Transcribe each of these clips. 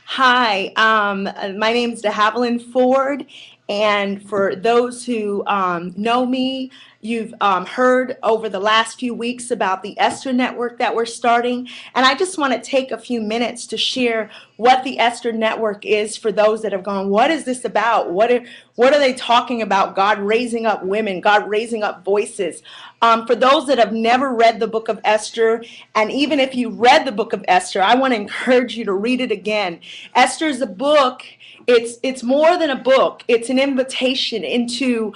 Hi, my name is Dehavillandford, and for those who know me, you've heard over the last few weeks about the Esther Network that we're starting, and I just want to take a few minutes to share what the Esther Network is for those that have gone, what is this about? What are they talking about? God raising up women, God raising up voices. For those that have never read the book of Esther, and even if you read the book of Esther, I want to encourage you to read it again. Esther is a book. It's more than a book. It's an invitation into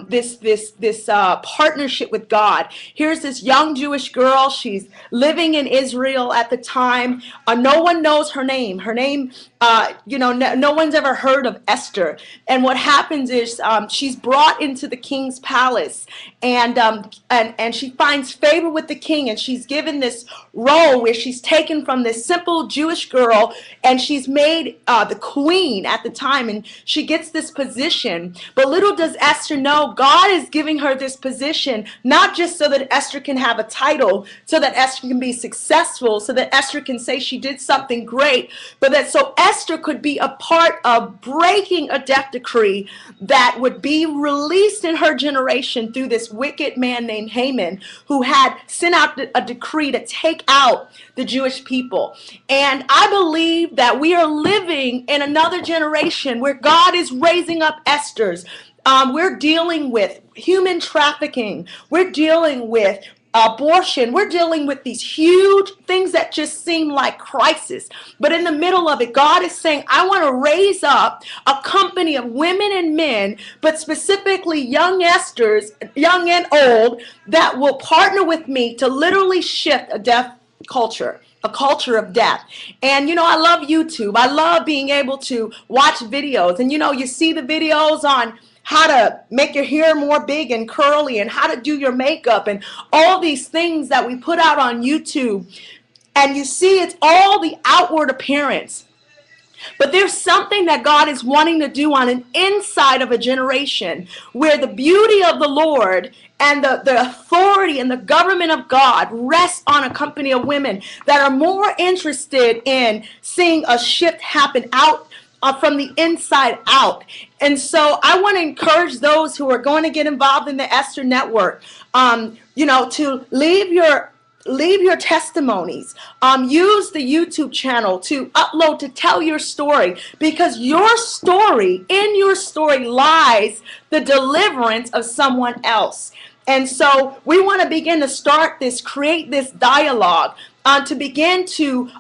this partnership with God. Here's this young Jewish girl. She's living in Israel at the time. No one knows her name. Her name, no one's ever heard of Esther. And what happens is she's brought into the king's palace, and she finds favor with the king, and she's given this role where she's taken from this simple Jewish girl, and she's made the queen at the time, and she gets this position. But little does Esther know, God is giving her this position not just so that Esther can have a title, so that Esther can be successful, so that Esther can say she did something great, but that so Esther could be a part of breaking a death decree that would be released in her generation through this wicked man named Haman, who had sent out a decree to take out the Jewish people. And I believe that we are living in another generation where God is raising up Esthers. We're dealing with human trafficking. We're dealing with abortion. We're dealing with these huge things that just seem like crisis. But in the middle of it, God is saying, I want to raise up a company of women and men, but specifically young Esthers, young and old, that will partner with me to literally shift a death culture. A culture of death. And I love YouTube. I love being able to watch videos. And you see the videos on how to make your hair more big and curly, and how to do your makeup, and all these things that we put out on YouTube. And you see it's all the outward appearance. But there's something that God is wanting to do on an inside of a generation, where the beauty of the Lord and the authority and the government of God rests on a company of women that are more interested in seeing a shift happen out from the inside out. And so I want to encourage those who are going to get involved in the Esther Network, to leave your testimonies. Use the YouTube channel to upload, to tell your story, because in your story lies the deliverance of someone else. And so we want to begin to create this dialogue, to begin to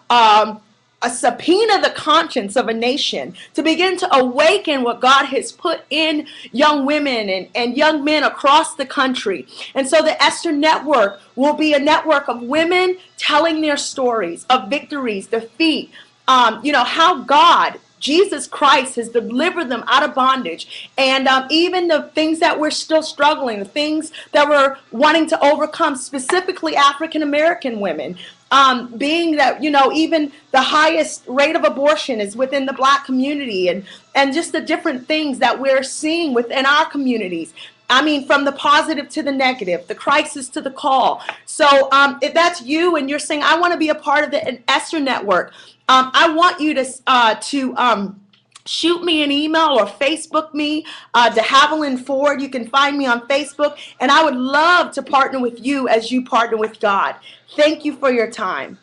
subpoena the conscience of a nation, to begin to awaken what God has put in young women and young men across the country. And so the Esther Network will be a network of women telling their stories of victories, defeat, how God, Jesus Christ, has delivered them out of bondage, and even the things that we're still struggling, the things that we're wanting to overcome, specifically African American women. Being that, even the highest rate of abortion is within the Black community, and just the different things that we're seeing within our communities. I mean, from the positive to the negative, the crisis to the call. So if that's you and you're saying, I want to be a part of the Esther Network, I want you to shoot me an email or Facebook me, Dehavillandford. You can find me on Facebook, and I would love to partner with you as you partner with God. Thank you for your time.